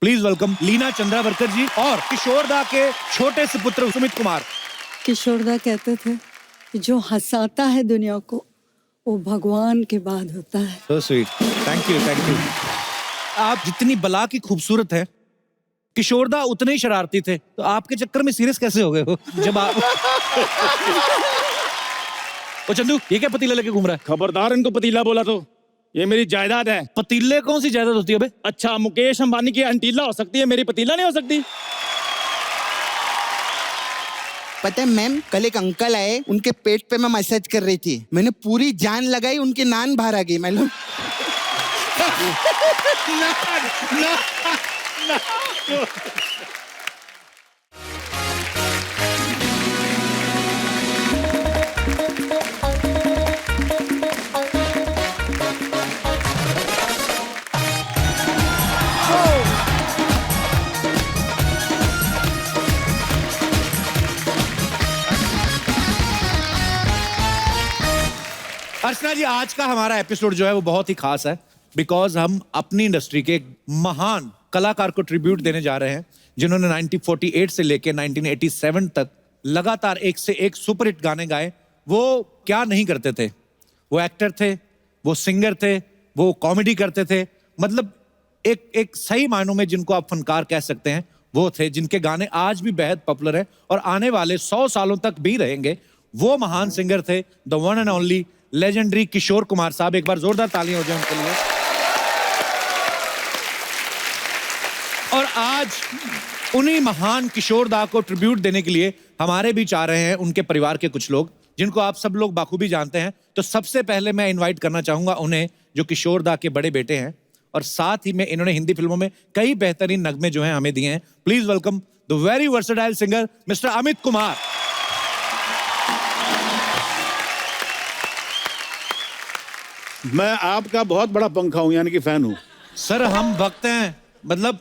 Please welcome Leena Chandavarkar जी और किशोरदा के छोटे से पुत्र सुमित कुमार। किशोरदा कहते थे कि जो हंसाता है दुनिया को वो भगवान के बाद होता है। So sweet. Thank you thank you. आप जितनी बला की खूबसूरत है, किशोरदा उतने ही शरारती थे, तो आपके चक्कर में सीरियस कैसे हो गए हो जब आप ओ चंदू, ये क्या पतीला लेके घूम रहा है? खबरदार, इनको पतीला बोला तो ये मेरी जायदाद है। पतीले कौन सी जायदाद होती है बे? अच्छा, मुकेश अंबानी की अंटीला हो सकती है, मेरी पतीला नहीं हो सकती। पता है मैम, कल एक अंकल आए, उनके पेट पे मैं मसाज कर रही थी, मैंने पूरी जान लगाई, उनकी नान बाहर आ गई मालूम। अर्चना जी, आज का हमारा एपिसोड जो है वो बहुत ही खास है, बिकॉज हम अपनी इंडस्ट्री के एक महान कलाकार को ट्रिब्यूट देने जा रहे हैं, जिन्होंने 1948 से लेकर 1987 तक लगातार एक से एक सुपरहिट गाने गाए। वो क्या नहीं करते थे, वो एक्टर थे, वो सिंगर थे, वो कॉमेडी करते थे, मतलब एक सही मायनों में जिनको आप फनकार कह सकते हैं वो थे, जिनके गाने आज भी बेहद पॉपुलर हैं और आने वाले 100 सालों तक भी रहेंगे। वो महान सिंगर थे the one and only legendary Kishore Kumar साहब। एक बार जोरदार तालियां हो जाए उनके लिए। और आज उन्हीं महान किशोरदा को ट्रिब्यूट देने के लिए हमारे बीच आ रहे हैं उनके परिवार के कुछ लोग, जिनको आप सब लोग बाखूबी जानते हैं। तो सबसे पहले मैं इनवाइट करना चाहूंगा उन्हें, जो किशोरदा के बड़े बेटे हैं और साथ ही में इन्होंने हिंदी फिल्मों में कई बेहतरीन नगमे जो हैं हमें दिए हैं। Please welcome the very versatile singer mister Amit Kumar. मैं आपका बहुत बड़ा पंखा हूँ, यानी कि फैन हूँ। सर हम भक्त हैं, मतलब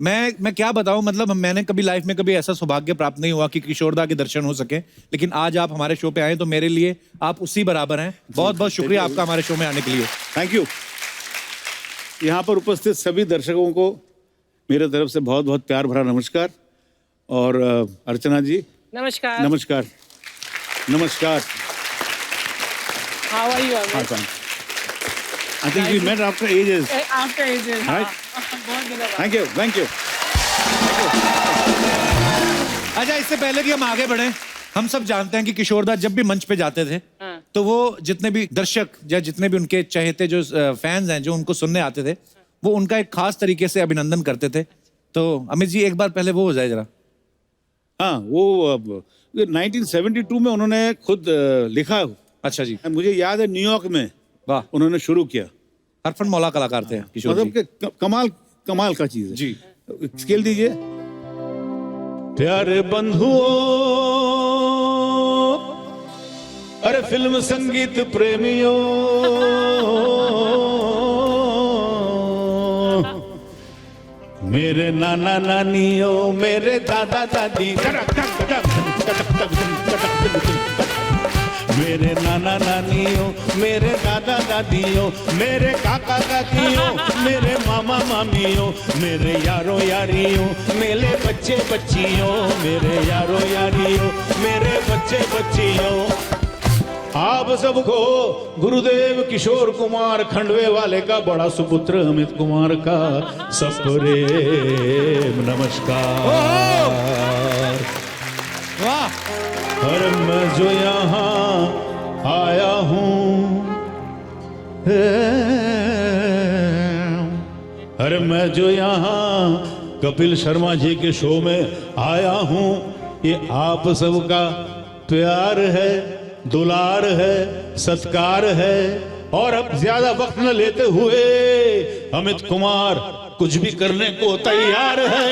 मैं क्या बताऊं, मतलब मैंने कभी लाइफ में कभी ऐसा सौभाग्य प्राप्त नहीं हुआ कि किशोरदा के दर्शन हो सके, लेकिन आज आप हमारे शो पे आए तो मेरे लिए आप उसी बराबर हैं। बहुत बहुत शुक्रिया आपका हमारे शो में आने के लिए। Thank you. यहाँ पर उपस्थित सभी दर्शकों को मेरे तरफ से बहुत बहुत प्यार भरा नमस्कार। और अर्चना जी नमस्कार। नमस्कार। नमस्कार। How are you, Amit? हाँ, fine. I think we met after ages. After ages. हाँ। Right. बहुत दिनों बाद। Thank you, thank you. अच्छा, इससे पहले कि हम आगे बढ़े, हम सब जानते हैं कि किशोरदा जब भी मंच पे जाते थे हाँ। तो वो जितने भी दर्शक या जितने भी उनके चहेते जो फैंस हैं जो उनको सुनने आते थे, वो उनका एक खास तरीके से अभिनंदन करते थे। तो अमित जी, एक बार पहले वो हो जाए जरा। हाँ, वो 1972 में उन्होंने खुद लिखा। अच्छा जी। मुझे याद है न्यूयॉर्क में वाह, उन्होंने शुरू किया। हरफन मौला कलाकार थे किशोर जी। मतलब कि कमाल का चीज है जी। स्केल दीजिए। प्यारे बंधुओं, अरे फिल्म संगीत प्रेमियों, मेरे नाना नानियों, मेरे दादा दादी, मेरे नाना नानियों, मेरे दादा दादियों, मेरे काका काकियों, मेरे मामा मामियों, मेरे यारों यारियों, मेरे बच्चे बच्चियों, मेरे यारों यारियों, मेरे बच्चे बच्चियों, आप सबको गुरुदेव किशोर कुमार खंडवे वाले का बड़ा सुपुत्र अमित कुमार का सप्रेम नमस्कार। वाह। और मैं जो यहाँ आया हूँ, अरे मैं जो यहाँ कपिल शर्मा जी के शो में आया हूँ, ये आप सबका प्यार है, दुलार है, सत्कार है। और अब ज्यादा वक्त न लेते हुए अमित कुमार कुछ भी करने को तैयार है।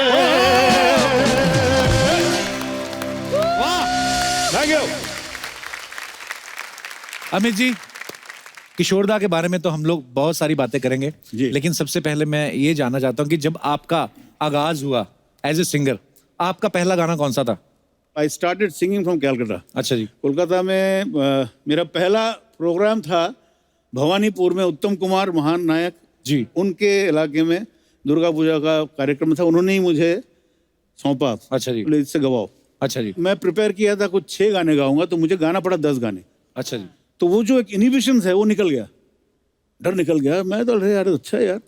Thank you. अमित जी, किशोरदा के बारे में तो हम लोग बहुत सारी बातें करेंगे, लेकिन सबसे पहले मैं ये जानना चाहता हूँ कि जब आपका आगाज हुआ एज ए सिंगर, आपका पहला गाना कौन सा था? I started singing from Calcutta. अच्छा जी। कोलकाता में मेरा पहला प्रोग्राम था भवानीपुर में, उत्तम कुमार महान नायक जी, उनके इलाके में दुर्गा पूजा का कार्यक्रम था, उन्होंने ही मुझे सौंपा। अच्छा जी। बोले इससे गवाओ। अच्छा जी। मैं प्रिपेयर किया था कुछ 6 गाने गाऊंगा, तो मुझे गाना पड़ा 10 गाने। अच्छा जी। तो वो जो एक इनहिबिशन है वो निकल गया, डर निकल गया। मैं तो अरे यार अच्छा है यार।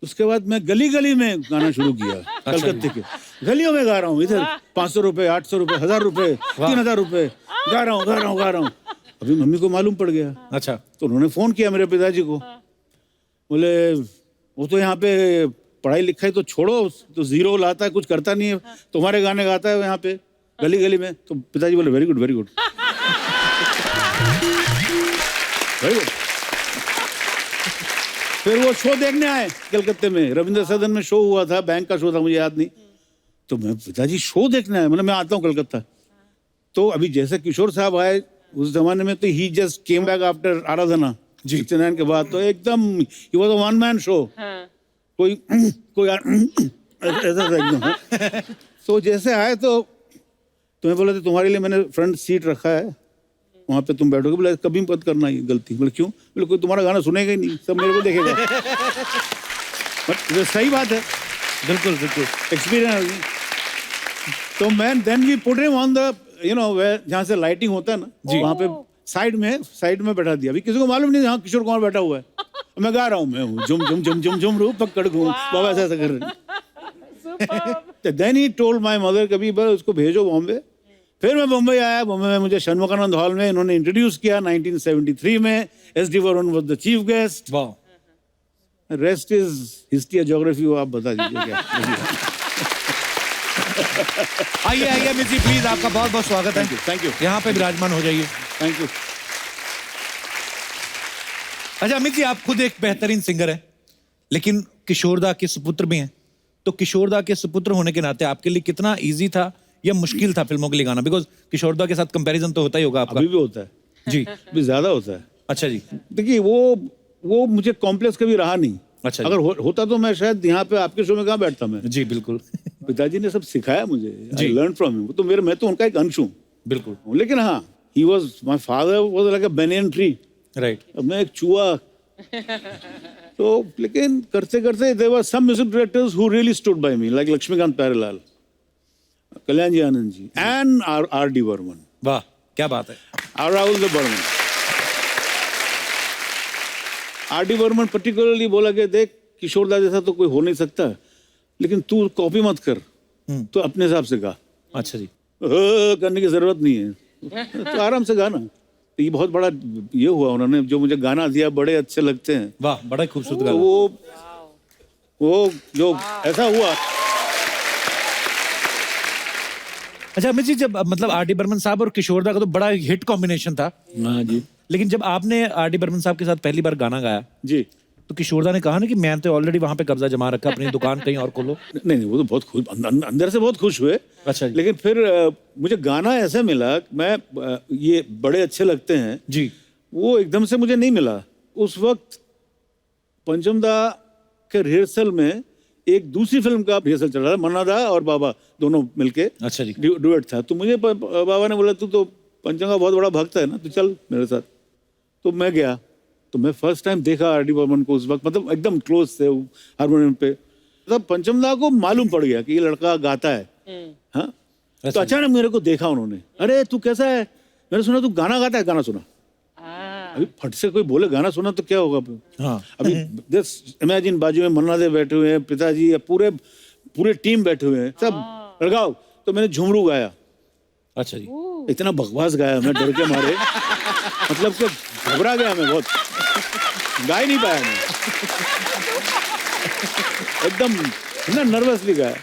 उसके बाद मैं गली गली में गाना शुरू किया, कलकत्ते के गलियों में गा रहा हूँ। इधर 500 रुपए, 800 रुपए, 1000 रुपए, 3000 रुपए, गा रहा हूँ। अभी मम्मी को मालूम पड़ गया। अच्छा। तो उन्होंने फोन किया मेरे पिताजी को, बोले वो तो यहाँ पे पढ़ाई लिखाई तो छोड़ो, तो जीरो लाता है, कुछ करता नहीं है, तुम्हारे गाने गाता है यहाँ पे गली गली में। तो पिताजी बोले very good very good very good. फिर वो शो देखने आए कलकत्ते में, रविंद्र सदन में शो हुआ था, बैंक का शो था, मुझे याद नहीं। तो मैं पिताजी शो देखने आए, मतलब मैं आता हूँ कलकत्ता। तो अभी जैसे किशोर साहब आए उस जमाने में, तो ही जस्ट केम बैक आफ्टर आराधना जी 69 के बाद, तो एकदम he was a one man show. कोई ऐसा था एकदम। तो जैसे आए तो तुम्हें बोला था तुम्हारे लिए मैंने फ्रंट सीट रखा है, वहाँ पे तुम बैठोगे। बोले कभी मत करना ये गलती। बोले क्यों? बोले कोई तुम्हारा गाना सुनेगा ही नहीं, सब मेरे को देखेगा। बट सही बात है, बिल्कुल बिल्कुल एक्सपीरियंस। तो मैं then we put him on the जहाँ से लाइटिंग होता है ना, वहाँ पे साइड में बैठा दिया। अभी किसी को मालूम नहीं हाँ किशोर कुमार बैठा हुआ है, मैं गा रहा हूँ, मैं हूँ झुम झुम झुम झुम झुम रू पकड़ घूम, बाबा ऐसा कर रहे। Then he told my mother कभी बस उसको भेजो बॉम्बे। फिर मैं बॉम्बे आया। बॉम्बे में मुझे षणमुखानंद हॉल में इन्होंने इंट्रोड्यूस किया 1973 में। SD. Burman was the chief guest. वाह। रेस्ट इज हिस्ट्री ज्योग्राफी, वो आप बता दीजिए क्या। आइए मिस जी प्लीज, आपका बहुत बहुत स्वागत है। Thank you. यहाँ पे विराजमान हो जाइए। Thank you. अच्छा अमित जी, आप खुद एक बेहतरीन सिंगर हैं, लेकिन किशोरदा के सुपुत्र भी हैं। तो किशोरदा के सुपुत्र होने के नाते आपके लिए कितना इजी था या मुश्किल था फिल्मों के लिए गाना? बिकॉज किशोरदा के साथ कंपैरिजन तो होता ही होगा आपका। अभी भी होता है जी। अभी ज्यादा होता है। अच्छा जी। देखिए वो मुझे कॉम्प्लेक्स कभी रहा नहीं। अच्छा जी। अगर होता तो मैं शायद यहाँ पे आपके शो में कहाँ बैठता मैं। जी बिल्कुल। पिताजी ने सब सिखाया मुझे, जी। I learn from him. तो मैं तो उनका एक अंश हूँ बिल्कुल। लेकिन हाँ, he was my father was like a banyan tree। Right. अब मैं एक चूहा। तो लेकिन करते करते there were some music directors who really stood by me, like Laxmikant Pyarelal, Kalyan ji Anand ji, and R D Burman. वाह क्या बात है। और राहुल द बर्मन। आर डी बर्मन पर्टिकुलरली बोला कि देख किशोरदा जैसा तो कोई हो नहीं सकता, लेकिन तू कॉपी मत कर, तो अपने हिसाब से गा। अच्छा जी। करने की जरूरत नहीं है, तो आराम से गाना। तो ये बहुत बड़ा ये हुआ, उन्होंने जो मुझे गाना दिया, बड़े अच्छे लगते हैं। वाह बड़ा खूबसूरत तो गाना। वो जो ऐसा हुआ। अच्छा अमित जी, जब मतलब आर डी बर्मन साहब और किशोरदा का तो बड़ा हिट कॉम्बिनेशन था। हाँ जी। लेकिन जब आपने आर डी बर्मन साहब के साथ पहली बार गाना गाया जी। तो किशोरदा ने कहा ना कि मैं तो ऑलरेडी वहां पे कब्जा जमा रखा, अपनी दुकान कहीं और खोलो। नहीं वो तो बहुत खुश, अंदर से बहुत खुश हुए। अच्छा जी। लेकिन फिर मुझे गाना ऐसे मिला, मैं ये बड़े अच्छे लगते हैं जी। वो एकदम से मुझे नहीं मिला। उस वक्त पंचमदा के रिहर्सल में एक दूसरी फिल्म का रिहर्सल चल रहा था, मन्ना दा और बाबा दोनों मिलके। अच्छा जी। डुएट था। तो मुझे बाबा ने बोला तू तो पंचम का बहुत बड़ा भक्त है ना, तो चल मेरे साथ। तो मैं गया। तो मैं फर्स्ट टाइम देखा आर डी बर्मन को उस वक्त, मतलब एकदम क्लोज थे हारमोनियम पे। मतलब पंचमदा को मालूम पड़ गया कि ये लड़का गाता है। हाँ। तो अचानक मेरे को देखा उन्होंने, अरे तू कैसा है? मैंने सुना तू गाना गाता है। गाना सुना। अभी फट से कोई बोले गाना सुना तो क्या होगा? हाँ। अभी जस्ट इमेजिन बाजू में मन्ना दे बैठे हुए हैं, पिताजी, पूरे टीम बैठे हुए हैं, सब लगाओ। तो मैंने झुमरू गाया। अच्छा जी। इतना बकवास गाया मैं डर के मारे, मतलब कि घबरा गया मैं बहुत, गा ही नहीं पाया मैं, एकदम इतना नर्वसली गाया।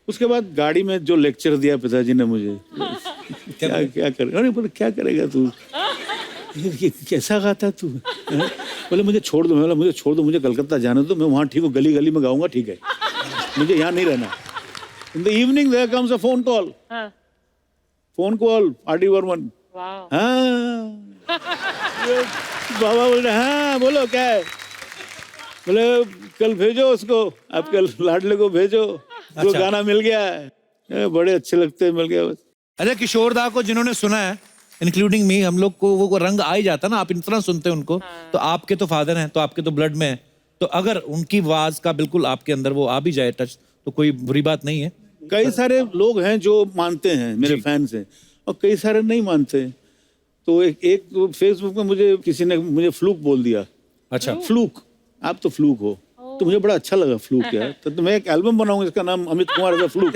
उसके बाद गाड़ी में जो लेक्चर दिया पिताजी ने मुझे, क्या करेगा? अरे बोले क्या करेगा तू, ये कैसा गाता है तू? बोले मुझे छोड़ दो। मैं बोला मुझे छोड़ दो, मुझे कलकत्ता जाने दो, मैं वहाँ ठीक हूँ, गली गली में गाऊंगा, ठीक है, मुझे यहाँ नहीं रहना। In the evening there comes a phone call. Phone call R D Burman. हाँ। बाबा बोल रहे हाँ बोलो क्या है? बोले कल भेजो उसको, आपके लाडले को भेजो, जो गाना मिल गया है, बड़े अच्छे लगते हैं, मिल गया बस। अच्छा किशोरदा को जिन्होंने सुना है, इंक्लूडिंग मी, हम लोग को वो रंग आ ही जाता ना। आप इतना सुनते हैं उनको, तो आपके तो फादर हैं, तो आपके तो ब्लड में है। तो अगर उनकी आवाज का बिल्कुल आपके अंदर वो आ भी जाए टच, तो कोई बुरी बात नहीं है। कई सारे लोग हैं जो मानते हैं, मेरे फैंस हैं, और कई सारे नहीं मानते। तो एक फेसबुक में मुझे किसी ने मुझे फ्लूक बोल दिया। अच्छा। फ्लूक, आप तो फ्लूक हो। तो मुझे बड़ा अच्छा लगा फ्लूक यार। तो मैं एक एल्बम बनाऊंगा, इसका नाम अमित कुमार द फ्लूक।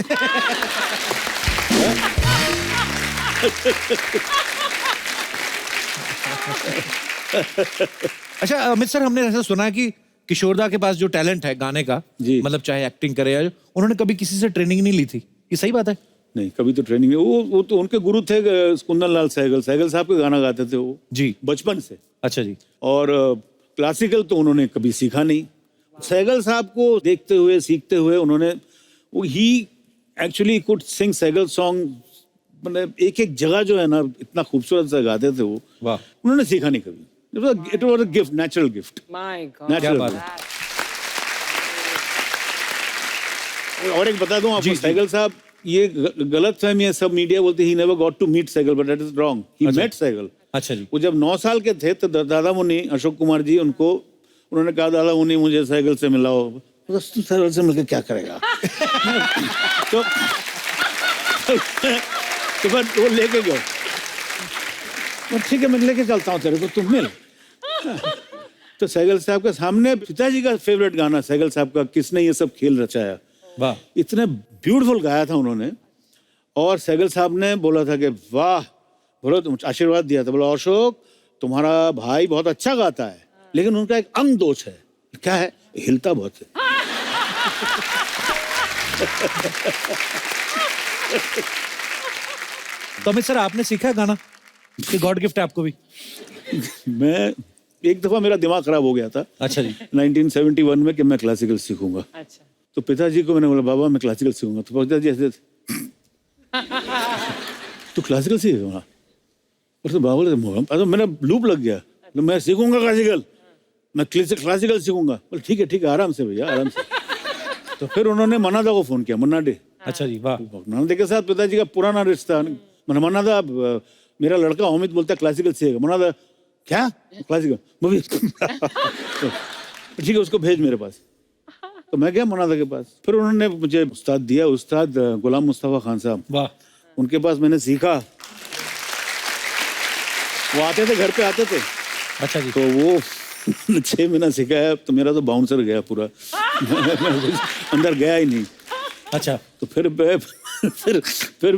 अच्छा अमित सर, हमने ऐसा सुना है कि किशोरदा के पास जो टैलेंट है गाने का, जी। मतलब चाहे एक्टिंग करे या उन्होंने कभी किसी से ट्रेनिंग नहीं ली थी, ये सही बात है? नहीं, कभी तो ट्रेनिंग नहीं। वो तो उनके गुरु थे कुंदन लाल सहगल। सहगल साहब के गाना गाते थे वो जी, बचपन से। अच्छा जी। और क्लासिकल तो उन्होंने कभी सीखा नहीं। सहगल साहब को देखते हुए सीखते हुए उन्होंने ही actually could sing Saigal song. मतलब एक एक जगह जो है ना इतना खूबसूरत सा गाते थे वो। वाह। उन्होंने सीखा नहीं कभी। It was a gift, natural gift. My God. Natural बात गिफ्ट। और एक बता दूं आपको, सहगल साहब, ये गलत फहमी है, सब मीडिया बोलते he never got to meet Saigal, but that is wrong. He met Saigal. अच्छा जी। वो जब 9 साल के थे तो दादा मुनि अशोक कुमार जी उन्होंने कहा, दादा मुनि मुझे सहगल से मिलाओ। तो सहगल से मिलकर क्या करेगा? तो फिर वो लेके गए। ठीक है, मैं लेके चलता हूँ तेरे को, तुम मिल। तो सहगल साहब के सामने पिताजी का फेवरेट गाना सहगल साहब का, किसने ये सब खेल रचाया। वाह। इतने ब्यूटीफुल गाया था उन्होंने। और सहगल साहब ने बोला था कि वाह, बोलो, तुम आशीर्वाद दिया था, बोला अशोक तुम्हारा भाई बहुत अच्छा गाता है, लेकिन उनका एक अंग दोष है। क्या है? हिलता बहुत है। तो अमित सर, आपने सीखा है गाना कि गॉड गिफ्ट है आपको भी? मैं एक दफा मेरा दिमाग खराब हो गया था। अच्छा जी। 1971 में कि मैं क्लासिकल सीखूंगा। अच्छा। तो पिताजी को मैंने बोला, बाबा मैं क्लासिकल सीखूंगा। तो पिताजी ऐसे थे, तू क्लासिकल सीखेगा? और तो बाबा बोले, तो मेरा लूप लग गया। तो मैं सीखूंगा क्लासिकल, मैं क्लासिकल सीखूंगा। बोले ठीक है आराम से भैया, आराम से। तो फिर उन्होंने मन्ना दा को फोन किया, मन्ना डे। अच्छा जी। वाह। मन्ना डे के साथ पिताजी का पुराना रिश्ता। मन्ना दा, मेरा लड़का अमित बोलता है क्लासिकल सीखेगा। मन्ना दा, क्या क्लासिकल? ठीक है, उसको भेज मेरे पास। तो मैं गया मन्ना दा के पास। फिर उन्होंने मुझे उस्ताद दिया, उस्ताद गुलाम मुस्तफा खान साहब। वाह। उनके पास मैंने सीखा। वो आते थे, घर पे आते थे। अच्छा जी। तो वो 6 महीना सिखाया, तो मेरा तो बाउंसर गया पूरा। मैं अंदर गया ही नहीं। अच्छा। तो फिर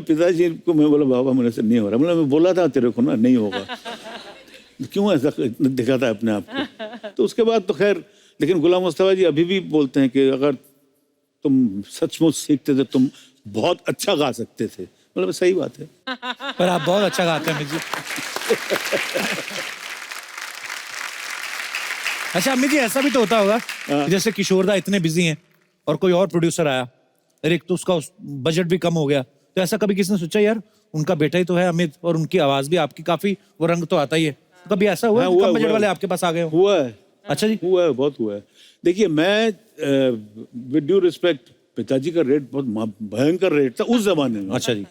पिताजी को मैं बोला, बाबा मेरे से नहीं हो रहा। मैं बोला था तेरे को ना, नहीं होगा। क्यों ऐसा दिखाता है अपने आप को? तो उसके बाद तो खैर, लेकिन गुलाम मुस्तफा जी अभी भी बोलते हैं कि अगर तुम सचमुच सीखते थे तुम बहुत अच्छा गा सकते थे। मतलब सही बात है। पर आप बहुत अच्छा गाते हैं अमित जी। अच्छा अमित जी, ऐसा भी तो होता होगा कि जैसे किशोरदा इतने बिजी हैं और कोई और प्रोड्यूसर आया, और एक तो उसका बजट भी कम हो गया, तो ऐसा कभी किसी ने सोचा यार उनका बेटा ही तो है अमित, और उनकी आवाज भी आपकी काफी, वो रंग तो आता ही है, कभी ऐसा हुआ है कि कम बजट वाले आपके पास आ गए हो? हुआ है। अच्छा जी। हुआ है, बहुत हुआ है। देखिए, मैं विद ड्यू रिस्पेक्ट, पिताजी का रेट बहुत भयंकर रेट था उस जमाने में। अच्छा जी।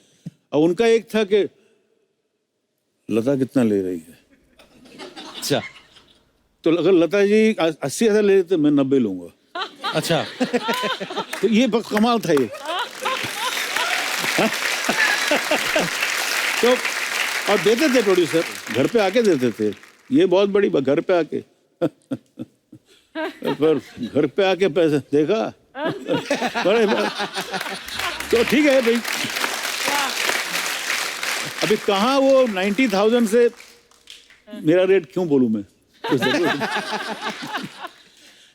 और उनका एक था कि लता कितना ले रही है। अच्छा। तो अगर लता जी 80,000 ले रहे थे, मैं 90 लूंगा। अच्छा। तो ये बहुत कमाल था ये। तो और देते थे प्रोड्यूसर, घर पे आके देते थे। ये बहुत बड़ी बात, घर पे आके। पर घर पे आके पैसे देखा। बड़े तो ठीक है भाई। अभी कहाँ वो 90,000 से मेरा रेट क्यों बोलूं मैं?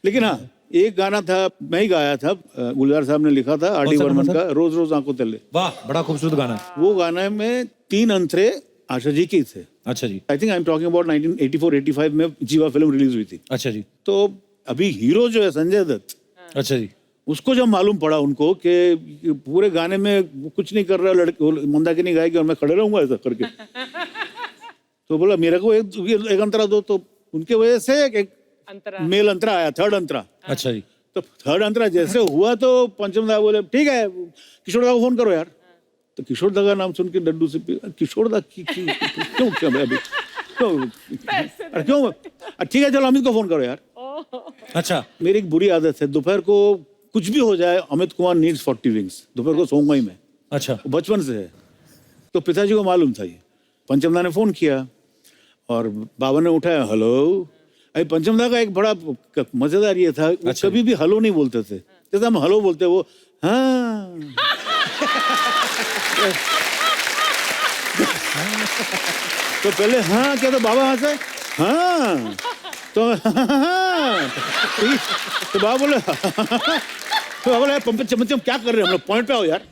लेकिन हाँ, एक गाना था, मैं ही गाया था, गुलजार साहब ने लिखा था, आर.डी. बर्मन का, रोज रोज आंखों तले। वाह, बड़ा खूबसूरत गाना है। वो गाने में 3 अंतरे आशा जी की थे। अच्छा जी। I think I am talking about 1984-85 में जीवा फिल्म रिलीज हुई थी। अच्छा जी। तो अभी हीरो जो है संजय दत्त, अच्छा जी। उसको जब मालूम पड़ा उनको कि पूरे गाने में कुछ नहीं कर रहा लड़के, मंदाकिनी गाएगी और मैं खड़े रहूंगा ऐसा करके, तो बोला मेरे को एक अंतरा दो। तो उनके वजह से एक मेल अंतरा आया, थर्ड अंतरा। अच्छा जी। तो थर्ड अंतरा जैसे हुआ तो पंचम दा बोले ठीक है किशोर दा को फोन करो यार। तो किशोर दा का नाम सुन के डड्डू से किशोर दा क्यों अभी क्यों? ठीक है चलो अमित को फोन करो यार। अच्छा, मेरी एक बुरी आदत है, दोपहर को कुछ भी हो जाए, अमित कुमार नीड्स 40 विंग्स, दोपहर को सोऊंगा ही मैं। अच्छा, वो बचपन से है। तो पिताजी को मालूम था ये। पंचमदा ने फोन किया और बाबा ने उठाया, हेलो। अरे पंचमदा का एक बड़ा मजेदार ये था, वो अच्छा। कभी भी हेलो नहीं बोलते थे। जैसे हम हेलो बोलते, वो हाँ। तो पहले हाँ क्या, तो बाबा हाँ से हाँ, तो हाँ। तो बाबा बोले तो बाबा बोले पंचम क्या कर रहे हैं हम लोग, पॉइंट पे आओ यार।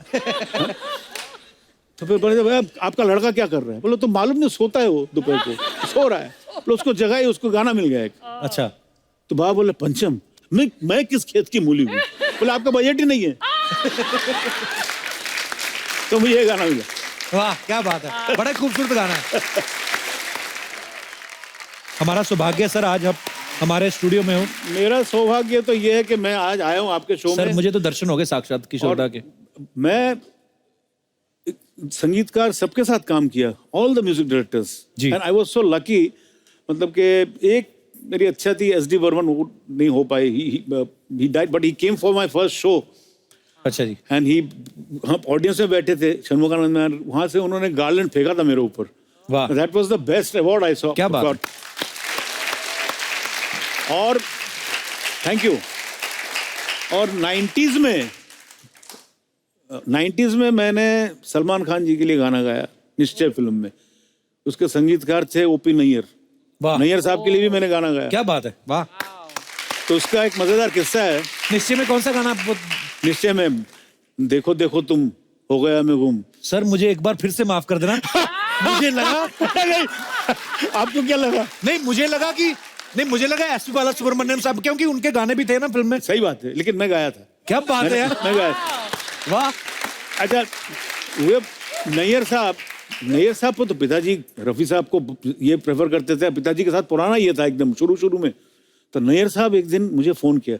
तो फिर बोले भैया आपका लड़का क्या कर रहा है? बोलो तो मालूम नहीं, सोता है वो, दोपहर को सो रहा है। बोले उसको जगाई, उसको गाना मिल गया एक। अच्छा, तो बाबा बोले पंचम मैं किस खेत की मूली हूँ? बोले आपका बजट ही नहीं है। तो मुझे ये गाना मिला। वाह क्या बात है, बड़ा खूबसूरत गाना है। हमारा सौभाग्य सर आज आप हमारे स्टूडियो में हो। मेरा सौभाग्य तो ये है कि मैं आज आया हूँ आपके शो सर में। मुझे तो दर्शन हो गए साक्षात किशोरदा के। मैं संगीतकार सबके साथ काम किया, ऑल द म्यूजिक डायरेक्टर्स, जी। And I was so lucky. मतलब कि एक मेरी अच्छा थी एसडी बर्मन, वो नहीं हो पाई, he died, but he came for my first show. अच्छा जी, एंड ही, हम ऑडियंस में बैठे थे षणमुखानंद में, वहां से उन्होंने गार्लैंड फेंका था मेरे ऊपर। वाह that was the best award I saw. क्या बात है। और थैंक यू। और 90s में मैंने सलमान खान जी के लिए गाना गाया निश्चय फिल्म में। उसके संगीतकार थे ओपी नैयर। वाह नैयर साहब के लिए भी मैंने गाना गाया। क्या बात है, वाह। तो उसका एक मजेदार किस्सा है। निश्चय में कौन सा गाना निश्चय में देखो देखो तुम हो गया मैं गुम। सर मुझे एक बार फिर से माफ कर देना। मुझे लगा नहीं, आपको क्या लगा? नहीं मुझे लगा एसपी बालासुब्रमण्यम साहब, क्योंकि उनके गाने भी थे ना फिल्म में। सही बात है, लेकिन मैं गाया था। क्या बात है यार, मैं गाया था। वाह। अच्छा, वो नैयर साहब को तो पिताजी रफी साहब को ये प्रेफर करते थे, पिताजी के साथ पुराना ये था एकदम शुरू में। तो नैयर साहब एक दिन मुझे फोन किया,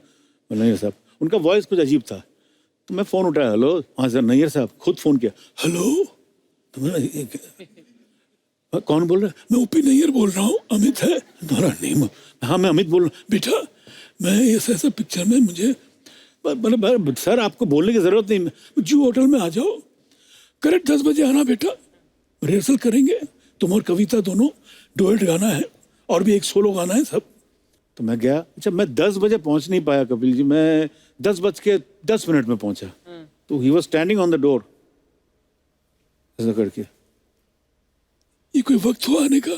नैयर साहब, उनका वॉइस कुछ अजीब था, तो मैं फोन उठाया, हेलो हाँ सर। नैयर साहब खुद फोन किया, हेलो। तो मैं कौन बोल रहा है? मैं ओपी नैयर बोल रहा हूँ, अमित है तुम्हारा नेम? हाँ मैं अमित बोल रहा हूँ। बेटा मैं ऐसा पिक्चर में मुझे, सर आपको बोलने की जरूरत नहीं, जू होटल में आ जाओ, करेक्ट 10 बजे आना बेटा, रिहर्सल करेंगे, तुम और कविता दोनों डुएट गाना है, और भी एक सोलो गाना है सब। तो मैं गया। अच्छा, मैं 10 बजे पहुंच नहीं पाया कपिल जी, मैं 10:10 में पहुंचा। तो he was standing on the door ऐसा करके, ये कोई वक्त हुआ आने का?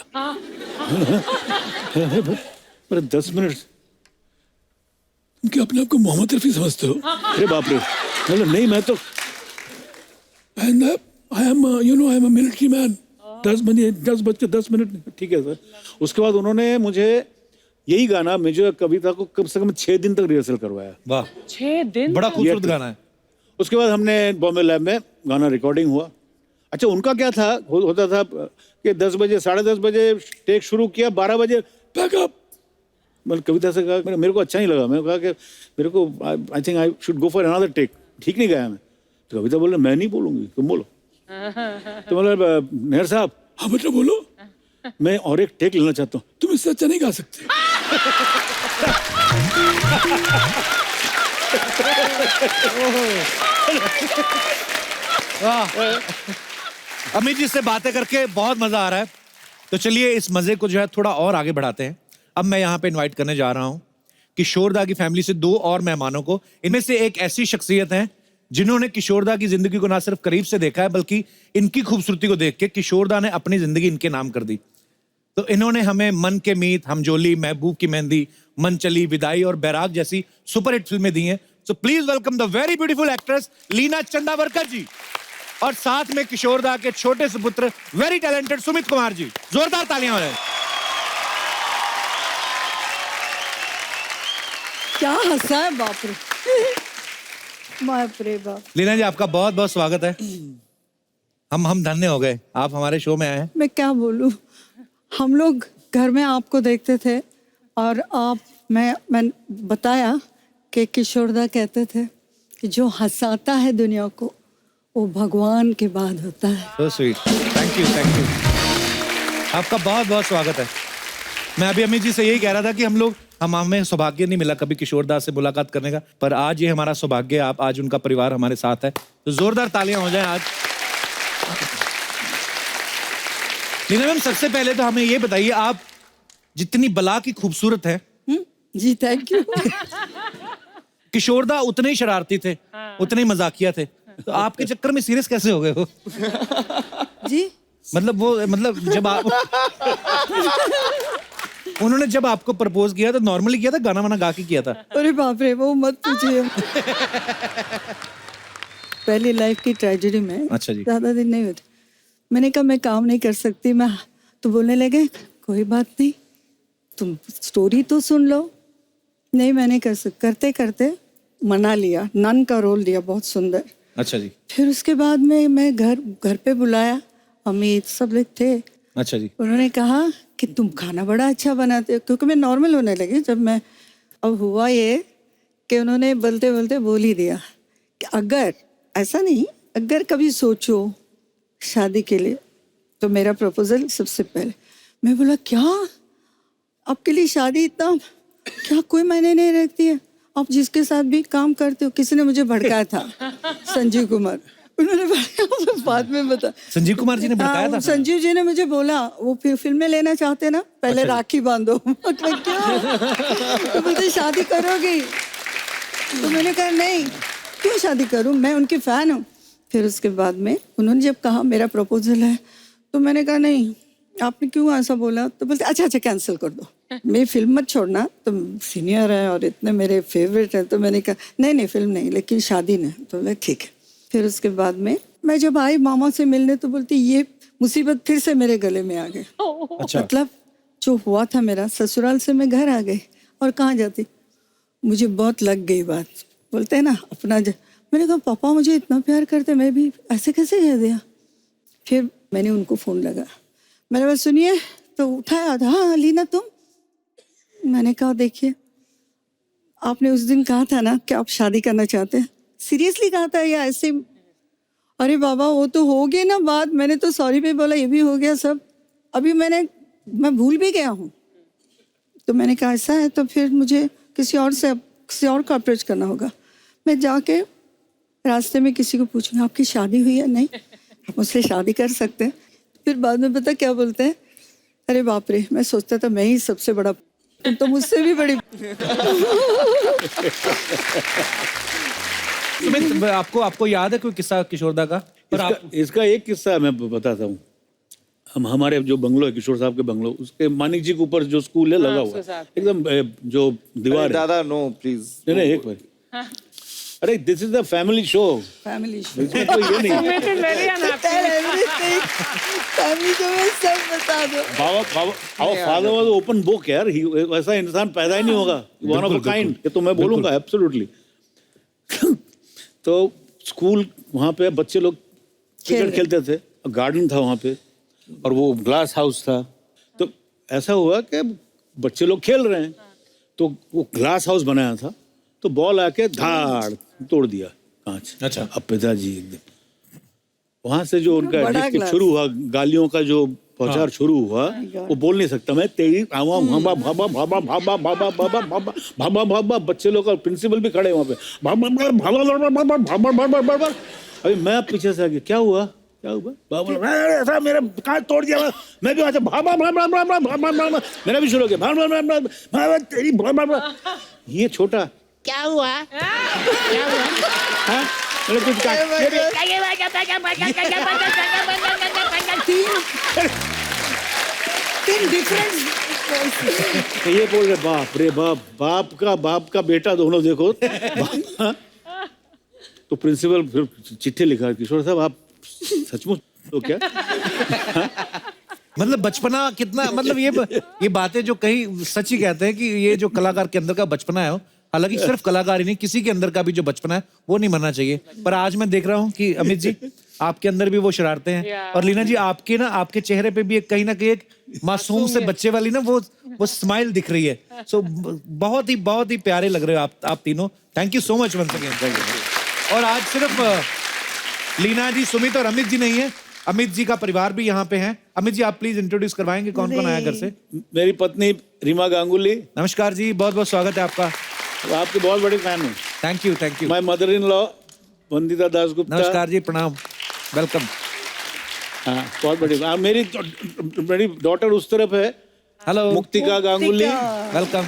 अरे 10 मिनट, तुम क्या अपने आप को मोहम्मद रफी समझते हो? अरे बाप रे। मतलब नहीं, मैं तो I am a military man. 10:10 ठीक है सर। उसके बाद उन्होंने मुझे यही गाना, मुझे कविता को कम से कम 6 दिन तक रिहर्सल करवाया। वाह 6 दिन, बड़ा खूबसूरत गाना है। उसके बाद हमने बॉम्बे लैब में गाना रिकॉर्डिंग हुआ। अच्छा, उनका क्या था, होता था कि 10 बजे 10:30 बजे टेक शुरू किया, 12 बजे बैकअप। मतलब कविता से कहा, मेरे को अच्छा नहीं लगा, मैंने कहा कि मेरे को I think I should go for another take, ठीक नहीं गाया मैं। तो कविता बोले मैं नहीं बोलूंगी, तुम बोलो। तो मतलब नैयर साहब, हाँ बेटा बोलो, मैं और एक टेक लेना चाहता हूँ। तुम इससे अच्छा नहीं गा सकते। अमित जी से बातें करके बहुत मजा आ रहा है, तो चलिए इस मजे को जो है थोड़ा और आगे बढ़ाते हैं। अब मैं यहाँ पे इनवाइट करने जा रहा हूँ किशोरदा की फैमिली से 2 और मेहमानों को। इनमें से एक ऐसी शख्सियत है जिन्होंने किशोरदा की जिंदगी को ना सिर्फ करीब से देखा है, बल्कि इनकी खूबसूरती को देख के किशोरदा ने अपनी जिंदगी इनके नाम कर दी। तो इन्होंने हमें मन के मीत, हमजोली, महबूब की मेहंदी, मन चली, विदाई और बैराग जैसी सुपरहिट फिल्में दी हैं। So please welcome the very beautiful actress Leena Chandavarkar ji, और साथ में किशोरदा के छोटे सुपुत्र वेरी टैलेंटेड सुमित कुमार जी। जोरदार तालियां हो रहे हैं। क्या हंसा है, बाप रे, बाप रे बाप। लीना जी आपका बहुत बहुत स्वागत है। हम धन्य हो गए, आप हमारे शो में आए हैं। मैं क्या बोलूं, हम लोग घर में आपको देखते थे, और मैं बताया कि किशोरदा कहते थे कि जो हंसाता है दुनिया को वो भगवान के बाद होता है। So sweet. थैंक यू आपका बहुत बहुत स्वागत है। मैं अभी अमित जी से यही कह रहा था कि हम लोग हमें सौभाग्य नहीं मिला कभी किशोर दा से मुलाकात करने का, पर आज ये हमारा सौभाग्य है, आप आज उनका परिवार हमारे साथ है, तो जोरदार तालियां हो जाएं आज। लीना मैम, सबसे पहले तो हमें ये बताइए, आप जितनी बला की खूबसूरत है। जी थैंक यू। किशोर दा उतने ही शरारती थे, उतने ही मजाकिया थे, तो आपके चक्कर में सीरियस कैसे हो गए हो? जी मतलब जब आप उन्होंने जब आपको प्रपोज किया तो नॉर्मली किया था, गाना वाना गा के किया था? अरे बाप रे, वो मत पूछिए। पहली लाइफ की ट्रेजेडी में अच्छा जी। ज्यादा दिन नहीं हुए थे, मैंने कहा मैं काम नहीं कर सकती मैं, तो बोलने लगे कोई बात नहीं, तुम स्टोरी तो सुन लो। नहीं मैं नहीं कर सकती, करते करते मना लिया, नन का रोल दिया, बहुत सुंदर। अच्छा जी। फिर उसके बाद में मैं घर पे बुलाया, अमित सब लोग थे। अच्छा जी। उन्होंने कहा कि तुम खाना बड़ा अच्छा बनाते हो, क्योंकि मैं नॉर्मल होने लगी जब मैं, अब हुआ ये कि उन्होंने बोलते बोलते बोल ही दिया कि अगर ऐसा नहीं, अगर कभी सोचो शादी के लिए तो मेरा प्रपोजल सबसे पहले। मैं बोला क्या आपके लिए शादी इतना क्या कोई मायने नहीं रखती है, आप जिसके साथ भी काम करते हो। किसी ने मुझे भड़काया था, संजीव कुमार, उन्होंने भड़काया, बाद में बता। संजीव कुमार जी ने भड़काया था? संजीव जी ने मुझे बोला वो फिल्में लेना चाहते ना, पहले राखी बांधो। मतलब क्या, तो बोलते शादी करोगी? तो मैंने कहा नहीं, क्यों शादी करूं, मैं उनकी फैन हूँ। फिर उसके बाद में उन्होंने जब कहा मेरा प्रपोजल है, तो मैंने कहा नहीं, आपने क्यों ऐसा बोला? तो बोलते अच्छा कैंसिल कर दो, मेरी फिल्म मत छोड़ना, तुम सीनियर है और इतने मेरे फेवरेट हैं। तो मैंने कहा नहीं फिल्म नहीं, लेकिन शादी नहीं। तो बोले ठीक है। फिर उसके बाद में मैं जब आई मामा से मिलने, तो बोलती ये मुसीबत फिर से मेरे गले में आ गई। अच्छा। मतलब जो हुआ था मेरा, ससुराल से मैं घर आ गई और कहाँ जाती, मुझे बहुत लग गई बात, बोलते हैं ना अपना। मैंने कहा पापा मुझे इतना प्यार करते, मैं भी ऐसे कैसे कह दिया? फिर मैंने उनको फ़ोन लगा, मैंने कहा सुनिए, तो उठाया था। हाँ लीना तुम? मैंने कहा देखिए, आपने उस दिन कहा था ना कि आप शादी करना चाहते हैं, सीरियसली कहा था या ऐसे? अरे बाबा वो तो हो गई ना बात, मैंने तो सॉरी भी बोला, ये भी हो गया सब, अभी मैं भूल भी गया हूँ। तो मैंने कहा ऐसा है तो फिर मुझे किसी और को अप्रोच करना होगा। मैं जाके रास्ते में किसी को पूछूंगा आपकी शादी हुई है? नहीं, आप मुझसे शादी कर सकते हैं। फिर बाद में पता क्या बोलते हैं, अरे बाप रे, मैं सोचता था मैं ही सबसे बड़ा, तुम तो मुझसे भी बड़ी। आपको याद है कोई किस्सा किशोरदा का? इसका एक किस्सा मैं बताता हूँ। हमारे जो बंगलो है, किशोर साहब के बंगलो, उसके मानिक जी के ऊपर जो स्कूल है लगा हुआ है, एकदम जो दीवार है। दादा नो प्लीज, नहीं एक बार, अरे this is the family show, family show, इसमें कोई ये नहीं। फैमिली को मैं सब बता दो। our father was open book यार, ऐसा इंसान पैदा ही नहीं होगा, one of a kind, ये तो मैं बोलूँगा एब्सोल्युटली। तो स्कूल वहाँ पे बच्चे लोग क्रिकेट खेलते थे, गार्डन था वहाँ पे और वो ग्लास हाउस था। तो ऐसा हुआ कि बच्चे लोग खेल रहे हैं, तो वो ग्लास हाउस बनाया था, तो बॉल आके धाड़ तोड़ दिया कांच। अच्छा। अब पिताजी एकदम वहां से जो उनका एडिक्टिव शुरू हुआ, गालियों का जो बौछार शुरू हुआ, वो बोल नहीं सकता, मैं तेरी भाबा भाबा भाबा भाबा भाबा भाबा भाबा भाबा भाबा भाबा, बच्चे लोग और प्रिंसिपल भी खड़े वहां पे, भाबा भाबा भाबा भाबा भाबा। अभी मैं पीछे से आ गया, क्या हुआ क्या हुआ? बाबा ऐसा मेरा कांच तोड़ दिया, मैं भी वहां से भाबा भाबा भाबा भाबा, मेरा भी शुरू हो गया भाबा भाबा भाबा तेरी भाबा। ये छोटा क्या हुआ क्या हुआ? हाँ मैंने कुछ तीन डिफरेंट। ये बोल रहे बाप रे बाप का बेटा दोनों देखो। तो प्रिंसिपल फिर चिट्ठी लिखा, किशोर साहब आप सचमुच तो क्या? मतलब बचपना कितना, मतलब ये बातें जो कहीं सच ही कहते हैं कि ये जो कलाकार के अंदर का बचपना है, हालांकि सिर्फ कलाकार ही नहीं, किसी के अंदर का भी जो बचपना है वो नहीं मरना चाहिए। पर आज मैं देख रहा हूँ कि अमित जी आपके अंदर भी वो शरारते हैं, और लीना जी आपके चेहरे पे भी एक कहीं ना कहीं एक मासूम से बच्चे वाली ना वो स्माइल दिख रही है। सो बहुत ही प्यारे लग रहे हो आप तीनों। Thank you so much once again. और आज सिर्फ लीना जी, सुमित और अमित जी नहीं है, अमित जी का परिवार भी यहाँ पे है। अमित जी आप प्लीज इंट्रोड्यूस करवाएंगे कौन कौन आया घर से? मेरी पत्नी रीमा गांगुली, नमस्कार जी, बहुत बहुत स्वागत है आपका। आपके बहुत बड़े फैन हूँ। Thank you, thank you. My mother in law Vandita Das Gupta. नमस्कार जी, प्रणाम, वेलकम। हाँ, बहुत बड़ी। मेरी डॉटर उस तरफ है, हेलो, मुक्तिका गांगुली, वेलकम,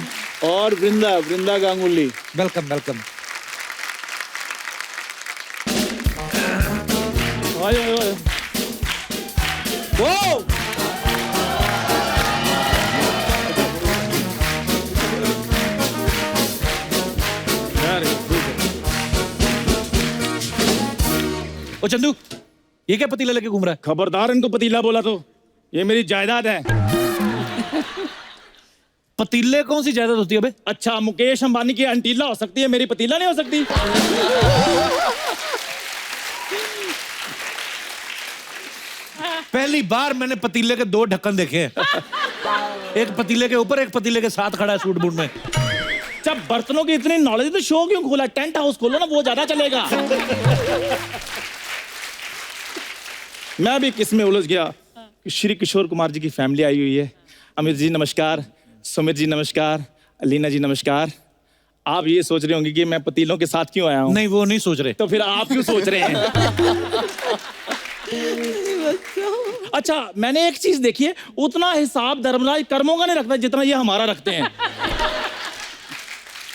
और वृंदा गांगुली। Welcome, welcome. वो ओ चंदू, ये क्या पतीला लेके घूम रहा है? खबरदार, इनको पतीला बोला तो ये मेरी जायदाद है। पतीले कौन सी जायदाद होती है बे? अच्छा, मुकेश अंबानी की अंटीला हो सकती है, मेरी पतीला नहीं हो सकती। पहली बार मैंने पतीले के 2 ढक्कन देखे हैं। एक पतीले के ऊपर, एक पतीले के साथ खड़ा है सूट बूट में। जब बर्तनों की इतनी नॉलेज तो शो क्यों खोला? टेंट हाउस खोलो ना, वो ज्यादा चलेगा। मैं भी किस में उलझ गया कि श्री किशोर कुमार जी की फैमिली आई हुई है। अमित जी नमस्कार, सुमित जी नमस्कार, अलीना जी नमस्कार। आप ये सोच रहे होंगे कि मैं पतीलों के साथ क्यों आया हूँ। नहीं, वो नहीं सोच रहे। तो फिर आप क्यों सोच रहे हैं? अच्छा, मैंने एक चीज देखी है, उतना हिसाब धर्मराज कर्मों का नहीं रखता जितना ये हमारा रखते हैं।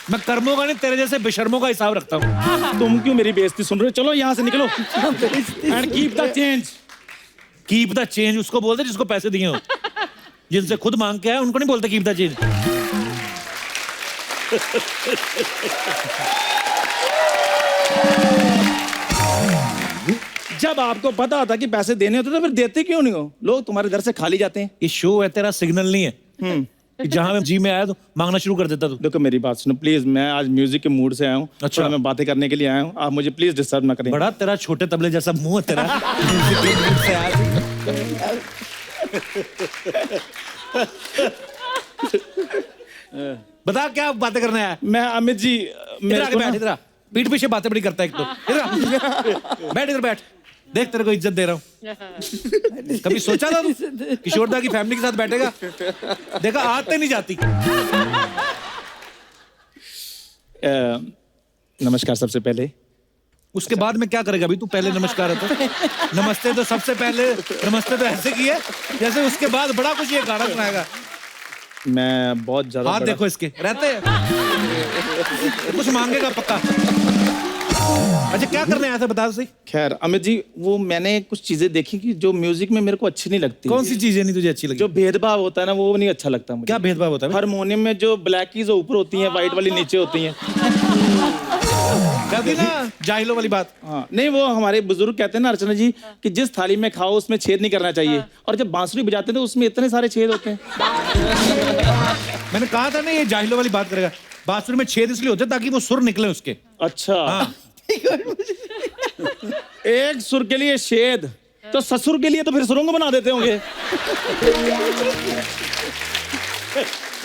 मैं कर्मों का नहीं, तेरे जैसे बेशर्मों का हिसाब रखता हूँ। तुम क्यों मेरी बेइज्जती सुन रहे हो? चलो यहाँ से निकलो and keep the change. Keep the change उसको बोलते जिसको पैसे दिए हो। जिनसे खुद मांग के आए उनको नहीं बोलते कीप द चेंज। जब आपको पता होता कि पैसे देने होते तो फिर देते क्यों नहीं हो? लोग तुम्हारे घर से खाली जाते हैं। ये शो है, तेरा सिग्नल नहीं है कि जहां मैं जी में आया तो मांगना शुरू कर देता तू। देखो मेरी बात सुनो प्लीज, मैं आज म्यूजिक के मूड से आया हूँ। अच्छा। थोड़ा मैं बातें करने के लिए आया हूँ, आप मुझे प्लीज डिस्टर्ब ना करें। बड़ा तेरा छोटे तबले जैसा मुंह है तेरा। से आया तू। बता क्या बातें करने आया? मैं अमित जी, इधर आके बैठ, इधर आ। पीठ पीछे बातें बड़ी करता है एक तो। इधर आ। बैठ, इधर बैठ। देख तेरे को इज्जत दे रहा हूँ। कभी सोचा था तू किशोरदा की फैमिली के साथ बैठेगा? देखा, आते नहीं जाती। नमस्कार सबसे पहले। उसके बाद में क्या करेगा? अभी तू पहले नमस्कार है तो नमस्ते तो सबसे पहले, नमस्ते तो ऐसे की है जैसे उसके बाद बड़ा कुछ ये गाना सुनाएगा। मैं बहुत ज्यादा हाथ देखो इसके रहते हैं। कुछ मांगेगा पक्का। अच्छा, क्या करने आया था बता दो सही। खैर अमित जी, वो मैंने कुछ चीजें देखी कि जो म्यूजिक में मेरे को अच्छी नहीं लगती। कौन सी चीजें नहीं तुझे अच्छी लगी? जो भेदभाव होता है ना, वो नहीं अच्छा लगता मुझे। क्या भेदभाव होता है? हारमोनियम में जो ब्लैक कीज ऊपर होती हैं, व्हाइट वाली नीचे होती हैं। कर दी ना जाहिलों वाली बात। हाँ, नहीं, वो हमारे बुजुर्ग कहते हैं ना अर्चना जी कि जिस थाली में खाओ उसमें छेद नहीं करना चाहिए। और जब बांसुरी बजाते थे उसमें इतने सारे छेद होते हैं। मैंने कहा था ना ये जाहिलों वाली बात करेगा। बांसुरी में छेद इसलिए होते ताकि वो सुर निकले उसके। अच्छा। हाँ। एक सुर के लिए छेद, तो ससुर के लिए तो फिर सुरंग बना देते होंगे।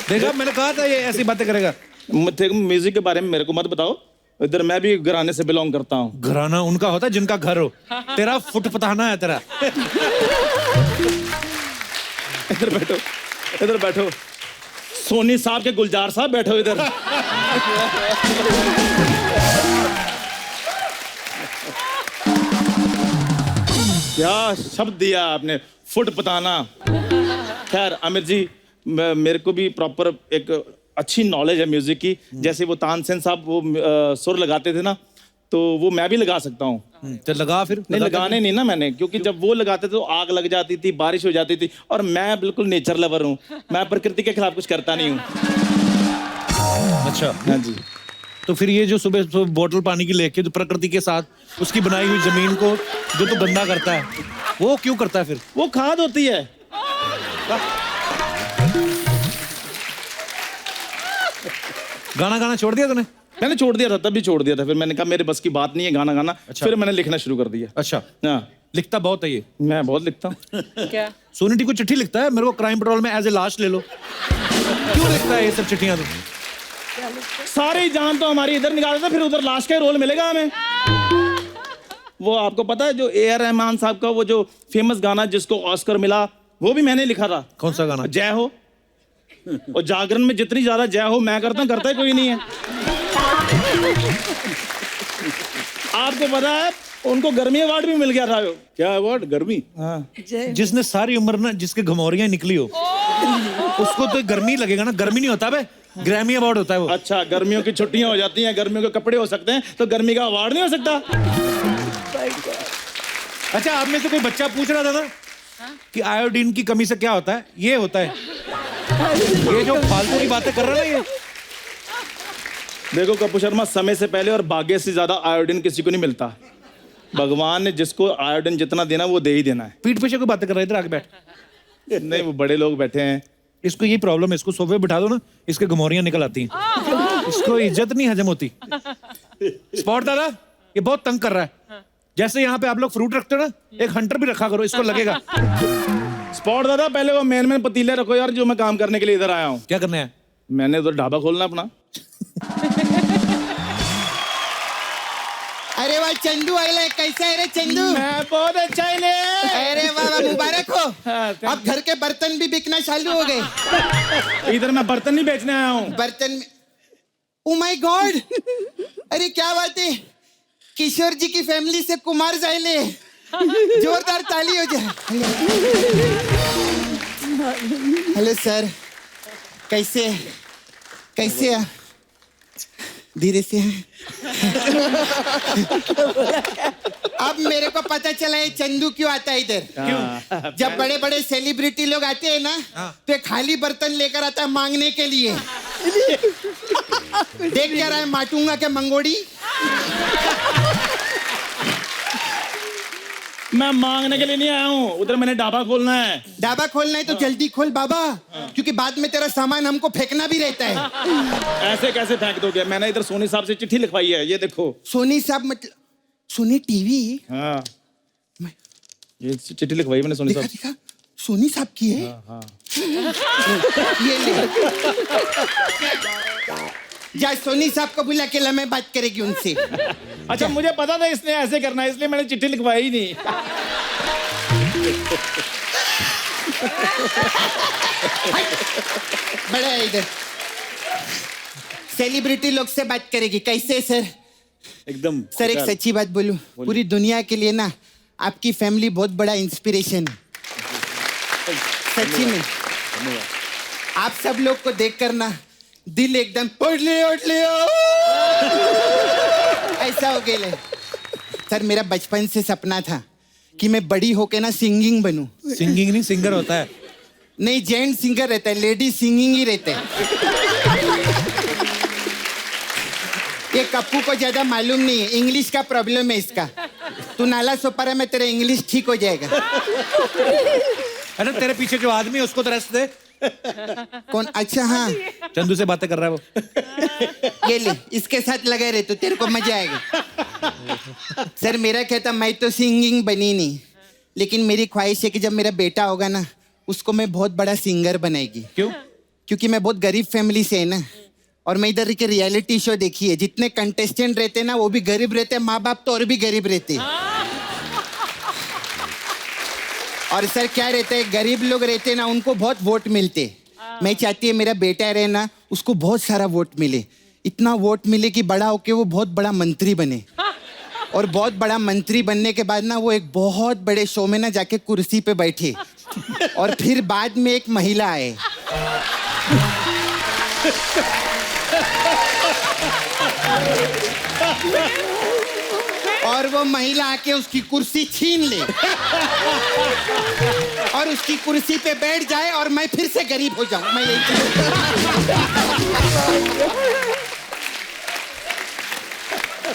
देखा, मैंने कहा था ये ऐसी बातें करेगा। म्यूजिक के बारे में मेरे को मत बताओ, इधर मैं भी घराने से बिलोंग करता हूँ। घराना उनका होता है जिनका घर हो। तेरा फुट पताना है तेरा। इधर बैठो, इधर बैठो। सोनी साहब के गुलजार साहब बैठो इधर। क्या शब्द दिया आपने, फुट पताना। खैर अमित जी, मेरे को भी प्रॉपर एक अच्छी नॉलेज है म्यूजिक की। जैसे वो तानसेन साहब वो सुर लगाते थे ना, तो वो मैं भी लगा सकता हूँ। तो लगा फिर। नहीं, लगाने नहीं ना मैंने, क्योंकि जब वो लगाते थे तो आग लग जाती थी, बारिश हो जाती थी। और मैं बिल्कुल नेचर लवर हूँ, मैं प्रकृति के खिलाफ कुछ करता नहीं हूँ। अच्छा, हाँ जी। तो फिर ये जो सुबह सुबह बोतल पानी की लेके जो प्रकृति के साथ उसकी बनाई हुई जमीन को जो तू गंदा करता है, वो क्यों करता है फिर? वो खाद होती है। गाना गाना छोड़ दिया तूने? मैंने छोड़ दिया था, तब भी छोड़ दिया था। फिर मैंने कहा मेरे बस की बात नहीं है गाना गाना। अच्छा। फिर मैंने लिखना शुरू कर दिया। अच्छा, हाँ, लिखता बहुत है ये। मैं बहुत लिखता हूँ। क्या? सोनी को चिट्ठी लिखता है, मेरे को क्राइम पेट्रोल में एज ए लाश ले लो। क्यों लिखता है ये सब चिट्ठियां तू? सारी जान तो हमारी इधर निकाल देता, फिर उधर लाश का रोल मिलेगा हमें। वो आपको पता है जो A.R. रहमान साहब का वो जो फेमस गाना जिसको ऑस्कर मिला, वो भी मैंने लिखा था। कौन सा गाना? जय हो। और जागरण में जितनी ज्यादा जय हो मैं करता हूँ, करता ही कोई नहीं है। आपको पता है उनको गर्मी अवार्ड भी मिल गया था। क्या अवार्ड? गर्मी? हाँ। जिसने सारी उम्र ना जिसके घमौरियां निकली हो उसको तो गर्मी लगेगा ना। गर्मी नहीं होता बे, ग्रैमी अवार्ड होता है वो। अच्छा, गर्मियों की छुट्टियां हो जाती हैं, गर्मियों के कपड़े हो सकते हैं, तो गर्मी का अवार्ड नहीं हो सकता? अच्छा, आप में से कोई बच्चा पूछ रहा था ना कि आयोडीन की कमी से क्या होता है? ये होता है। ये जो फालतू की बातें कर रहा है ना ये। देखो कपूर शर्मा, समय से पहले और भाग्य से ज्यादा आयोडीन किसी को नहीं मिलता। भगवान ने जिसको आयोडीन जितना देना वो दे ही देना है। पीठ पीछे कोई बातें कर रहा है, इधर आके बैठ। नहीं, वो बड़े लोग बैठे हैं। इसको यही प्रॉब्लम है, इसको सोफे बिठा दो ना, इसके घमौरियां निकल आती हैं। इसको इज्जत नहीं हजम होती। स्पॉट दादा, ये बहुत तंग कर रहा है। जैसे यहाँ पे आप लोग फ्रूट रखते हो ना, एक हंटर भी रखा करो, इसको लगेगा। स्पॉट दादा, पहले वो मेन पतीले रखो यार, जो मैं काम करने के लिए इधर आया हूँ। क्या करना है? मैंने उधर ढाबा खोलना अपना। अरे वाह चंदू आइला, कैसा है रे चंदू? मैं बहुत अच्छा ही ले। अरे वाह वाह, मुबारक हो। अब घर के बर्तन भी बिकना चालू हो गए। इधर मैं बर्तन नहीं बेचने आया हूँ। बर्तन में, ओ माय गॉड, अरे क्या बात है, किशोर जी की फैमिली से कुमार जाइले। जोरदार ताली हो जाए। हेलो सर, कैसे कैसे? धीरे से। अब मेरे को पता चला है चंदू क्यों आता है इधर। क्यों? जब बड़े बड़े सेलिब्रिटी लोग आते हैं ना, तो एक खाली बर्तन लेकर आता है मांगने के लिए। देख क्या रहा है, माटूंगा क्या मंगोड़ी? मैं मांगने के लिए नहीं आया हूँ, उधर मैंने ढाबा खोलना है। ढाबा खोलना है तो जल्दी खोल बाबा, क्योंकि बाद में तेरा सामान हमको फेंकना भी रहता है। ऐसे कैसे फेंक दोगे? मैंने इधर सोनी साहब से चिट्ठी लिखवाई है, ये देखो। सोनी साहब मतलब सोनी टीवी? हाँ, ये चिट्ठी लिखवाई मैंने सोनी दिखा साहब। दिखा, सोनी साहब की है। ये ले। जा सोनी साहब को बुला के मैं बात करेगी उनसे। अच्छा, मुझे पता था इसने ऐसे करना है, इसलिए मैंने चिट्ठी लिखवाई ही नहीं। बड़ा है इधर। सेलिब्रिटी लोग से बात करेगी, कैसे सर? एकदम सर एक सच्ची बात बोलूं, पूरी दुनिया के लिए ना आपकी फैमिली बहुत बड़ा इंस्पिरेशन है। सच्ची में आप सब लोग को देखकर ना दिल एकदम उठ लियो ऐसा हो गया। सर मेरा बचपन से सपना था कि मैं बड़ी होके ना सिंगिंग बनूं। सिंगिंग नहीं, सिंगर होता है। नहीं, जेंट सिंगर रहता है, लेडी सिंगिंग ही रहता है। ये कप्पू को ज्यादा मालूम नहीं है, इंग्लिश का प्रॉब्लम है इसका। तू नाला सोपारा में तेरा इंग्लिश ठीक हो जाएगा। अरे तेरे पीछे जो आदमी है उसको तो रेस्ट दे। कौन? अच्छा हाँ, चंदू से बातें कर रहा है वो। ये ले, इसके साथ लगे रहे तो तेरे को मजा आएगा। सर मेरा कहता, मैं तो सिंगिंग बनी नहीं, लेकिन मेरी ख्वाहिश है कि जब मेरा बेटा होगा ना, उसको मैं बहुत बड़ा सिंगर बनाएगी। क्यों? क्योंकि मैं बहुत गरीब फैमिली से है ना, और मैं इधर के रियलिटी शो देखी है, जितने कंटेस्टेंट रहते हैं ना वो भी गरीब रहते हैं, माँ बाप तो और भी गरीब रहते हैं। और सर क्या रहता है, गरीब लोग रहते हैं ना उनको बहुत वोट मिलते। मैं चाहती है मेरा बेटा रहे ना, उसको बहुत सारा वोट मिले, इतना वोट मिले कि बड़ा होके वो बहुत बड़ा मंत्री बने, और बहुत बड़ा मंत्री बनने के बाद ना वो एक बहुत बड़े शो में ना जाके कुर्सी पे बैठे, और फिर बाद में एक महिला आए और वो महिला आके उसकी कुर्सी छीन ले और उसकी कुर्सी पे बैठ जाए, और मैं फिर से गरीब हो जाऊं। मैं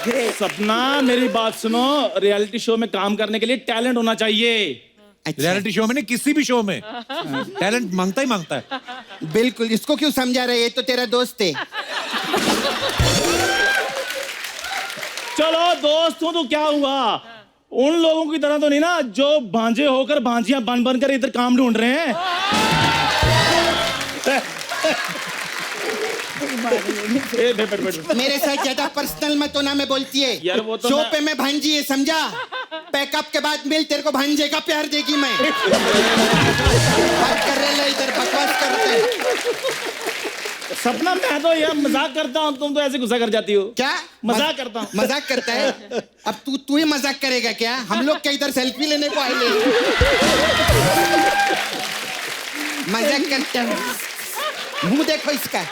यही सपना, मेरी बात सुनो, रियलिटी शो में काम करने के लिए टैलेंट होना चाहिए। अच्छा, रियलिटी शो में नहीं, किसी भी शो में टैलेंट मांगता ही मांगता है। बिल्कुल। इसको क्यों समझा रहे? ये तो तेरा दोस्त है। चलो दोस्त हूं तो क्या हुआ, उन लोगों की तरह तो नहीं ना जो भांजे होकर भांजियां बन बन कर इधर काम ढूंढ रहे हैं। बैठ मेरे साथ ज्यादा पर्सनल मत होना में बोलती है यार, वो तो शो मैं- पे मैं भांजी है, समझा? पैकअप के बाद मिल, तेरे को भांजे का प्यार देगी मैं। बात कर रहे लो इधर, बकवास करते। सपना, मैं तो यार मजाक करता हूँ, तुम तो ऐसे गुस्सा कर जाती हो। क्या मजाक करता हूँ। मजाक करता है? अब तू ही मजाक करेगा क्या? हम लोग क्या इधर सेल्फी लेने को आए ले? मजाक करता हूँ। मुंह देखो इसका।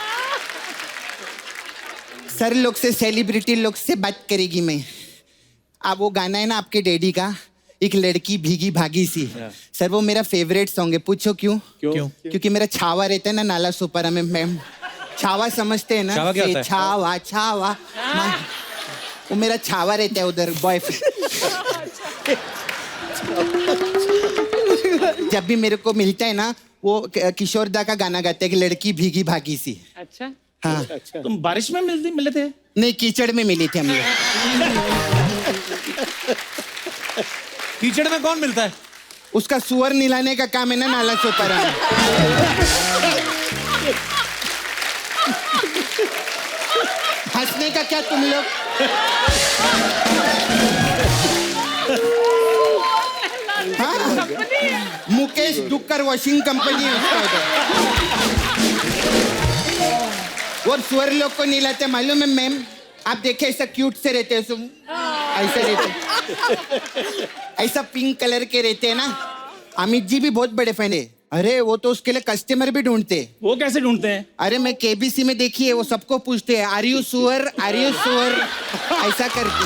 सर लोग से, सेलिब्रिटी लोग से बात करेगी मैं। अब वो गाना है ना आपके डैडी का, एक लड़की भीगी भागी सी। सर वो मेरा फेवरेट सॉन्ग है। पूछो क्यों? क्यों? क्योंकि मेरा छावा रहता है ना नाला सुपारा में। मैम छावा समझते हैं ना? छावा क्या होता है? छावा छावा वो मेरा छावा रहता है उधर, बॉयफ्रेंड। जब भी मेरे को मिलता है ना, वो किशोर दा का गाना गाते हैं कि लड़की भीगी भागी सी। अच्छा, हाँ, तुम बारिश में मिले थे? नहीं कीचड़ में मिली थी हम लोग। कीचड़ में कौन मिलता है? उसका सुअर निलाने का काम है ना नाला सुपारा में। हंसने का क्या तुम लोग? हाँ? मुकेश डुक्कर वॉशिंग कंपनी है उसका उधर। और सुअर लोग को निलाते मालूम है मैम? आप देखे ऐसा क्यूट से रहते हैं, ऐसा रहते, ऐसा पिंक कलर के रहते हैं ना। अमित जी भी बहुत बड़े फैन है। अरे वो तो उसके लिए कस्टमर भी ढूंढते। वो कैसे ढूंढते हैं? अरे मैं केबीसी में देखी है, वो सबको पूछते हैं आर यू सुअर, आर यू सुअर, ऐसा करके।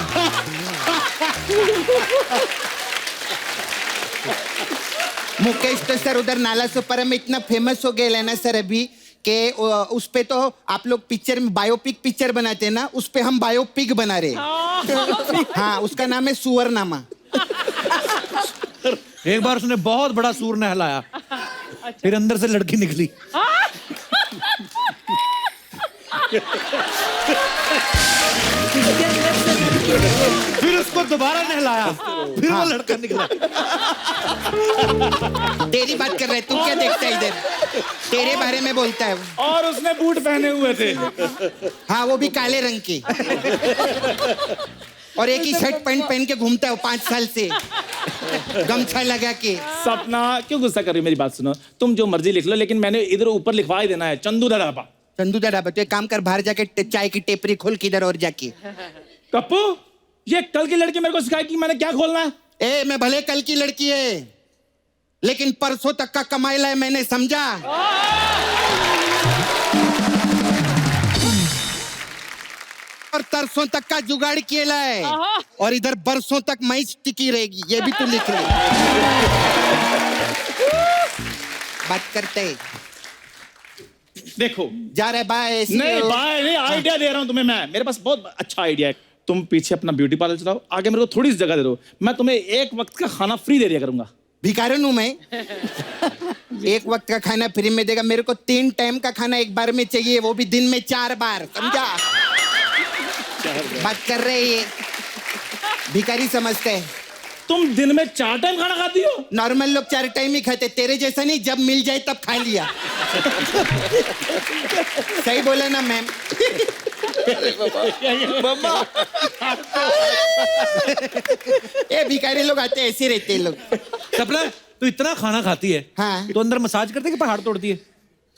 मुकेश तो सर उधर नाला सुपारा में इतना फेमस हो गया है ना सर अभी कि उस पे तो आप लोग पिक्चर में बायोपिक पिक्चर बनाते हैं ना, उस पे हम बायोपिक बना रहे। हाँ, उसका नाम है सुअरनामा। एक बार उसने बहुत बड़ा सूर नहलाया, फिर अंदर से लड़की निकली। फिर उसको दोबारा नहलाया, फिर वो लड़का निकला। तेरी बात कर रहा है, तू क्या देखता है इधर? तेरे बारे में बोलता है वो। और उसने बूट पहने हुए थे। हाँ, वो भी काले रंग के। और एक ही शर्ट पैंट पहन के घूमता है वो 5 साल से, गमछा लगा के। सपना, क्यों गुस्सा कर रही हो? मेरी बात सुनो, तुम जो मर्जी लिख लो, लेकिन मैंने इधर ऊपर लिखवा ही देना है, चंदू दा ढाबा। चंदू दा ढाबा? तो एक काम कर, बाहर जाके चाय की टेपरी खोल किधर और जाके। कप्पू, ये कल की लड़की मेरे को सिखाई कि मैंने क्या खोलना है। ए, मैं भले कल की लड़की है, लेकिन परसों तक का कमाई है मैंने, समझा? और तरसों तक का जुगाड़ किया है, और इधर बरसों तक मैच टिकी रहेगी, ये भी तू लिख ले। बात करते देखो, जा रहे बाय। नहीं बाय नहीं, आइडिया दे रहा हूं तुम्हें मैं। मेरे पास बहुत अच्छा आइडिया है। तुम पीछे अपना ब्यूटी पार्लर चलाओ, आगे मेरे को थोड़ी सी जगह दे दो, मैं तुम्हें एक वक्त का खाना फ्री दे दिया करूंगा। भिखारन हूं मैं? एक वक्त का खाना फ्री में देगा? मेरे को 3 टाइम का खाना एक बार में चाहिए, वो भी दिन में 4 बार, समझा? बात कर रहे ये भिखारी समझते हैं। तुम दिन में 4 टाइम खाना खाती हो? नॉर्मल लोग 4 टाइम ही खाते, तेरे जैसा नहीं, जब मिल जाए तब खा लिया। सही बोला ना मैम? ये भिखारी लोग आते ऐसे रहते हैं लोग। सपना, तू इतना खाना खाती है, हाँ। तो अंदर मसाज करते कि पहाड़ तोड़ती है?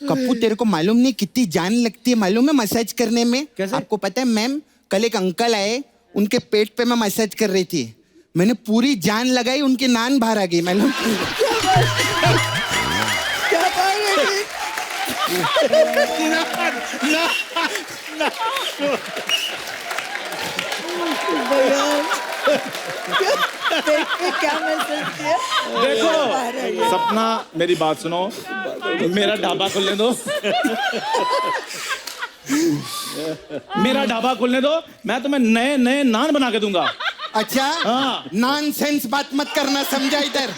कप्पू, तेरे को मालूम नहीं कितनी जान लगती है मालूम है मसाज करने में? कैसे? आपको पता है मैम, कल एक अंकल आए, उनके पेट पे मैं मसाज कर रही थी, मैंने पूरी जान लगाई, उनकी नान बाहर आ गई मालूम? क्या मैसेज किया? देखो सपना, मेरी बात सुनो, मेरा ढाबा खोलने दो। मेरा ढाबा खोलने दो, मैं तुम्हें नए नए नान बना के दूंगा। अच्छा, हाँ। नॉनसेंस बात मत करना, समझा? इधर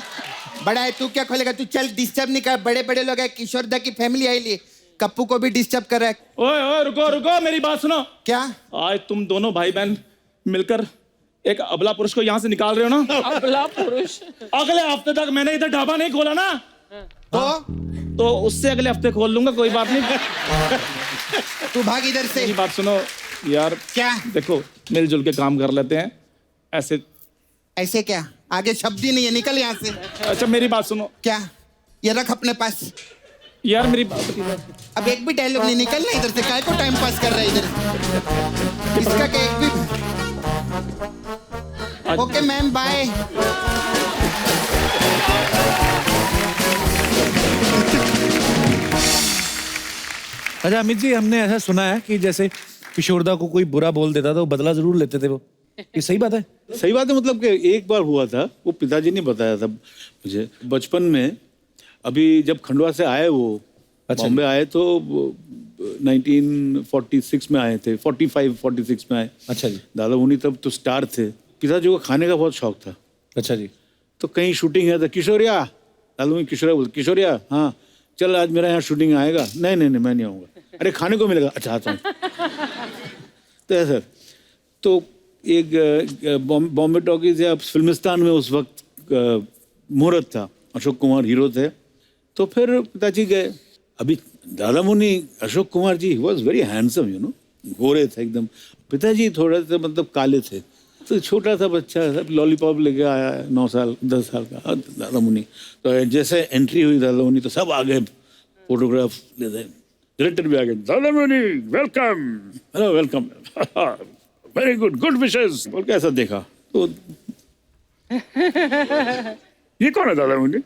बड़ा है, तू क्या खोलेगा? तू चल, डिस्टर्ब नहीं कर, बड़े बड़े लोग हैं, किशोर दा की फैमिली आई ली, कप्पू को भी डिस्टर्ब कर रहा है। ओए ओए, रुको रुको, मेरी बात सुनो। क्या? आज तुम दोनों भाई बहन मिलकर एक अबला पुरुष को यहाँ से निकाल रहे हो ना? अबला पुरुष। अगले हफ्ते तक मैंने इधर ढाबा नहीं खोला ना, तो उससे अगले हफ्ते खोल लूंगा, कोई बात नहीं। तू भाग इधर से। मेरी बात सुनो यार, क्या? देखो मिलजुल के काम कर लेते हैं ऐसे। ऐसे क्या? आगे शब्द ही नहीं है, निकल यहाँ से। अच्छा मेरी बात सुनो। क्या? ये रख अपने पास। यार मेरी बात, अब एक भी डायलॉग नहीं, निकलना इधर से। काय को टाइम पास कर रहा है इधर? इसका क्या एक भी? Okay ma'am, bye. अच्छा अमित जी, हमने ऐसा सुना है कि जैसे किशोरदा को कोई बुरा बोल देता था वो बदला जरूर लेते थे वो, ये सही बात है? सही बात है। मतलब कि एक बार हुआ था, वो पिताजी ने बताया था मुझे बचपन में। अभी जब खंडवा से आए वो, बॉम्बे आए तो 1946 में आए थे, 45-46 में आए। अच्छा जी। दादा मुनि तब तो स्टार थे। पिताजी को खाने का बहुत शौक था। अच्छा जी। तो कहीं शूटिंग है तो किशोरिया, दादा मुनि किशोरिया बोलते, किशोरिया हाँ चल आज मेरा यहाँ शूटिंग आएगा। नहीं नहीं नहीं मैं नहीं आऊँगा। अरे खाने को मिलेगा, अच्छा आता हूँ। तो ऐसा तो एक बॉम्बे टॉकीज या फिल्मिस्तान में उस वक्त मुहूर्त था, अशोक कुमार हीरो थे। तो फिर पिताजी गए। अभी Dadamoni Ashok Kumar ji was very handsome, you know, गोरे थे एकदम। पिताजी थोड़े से मतलब काले थे। तो छोटा सा बच्चा लॉलीपॉप लेके आया है, 9 साल 10 साल का दादा मुनि। तो जैसे एंट्री हुई दादा मुनि तो सब आ गए फोटोग्राफ लेते। डायरेक्टर भी आ गए, दादा मुनि welcome, hello welcome, very good, good wishes बोल के ऐसा देखा। तो ये कौन है दादा मुनि?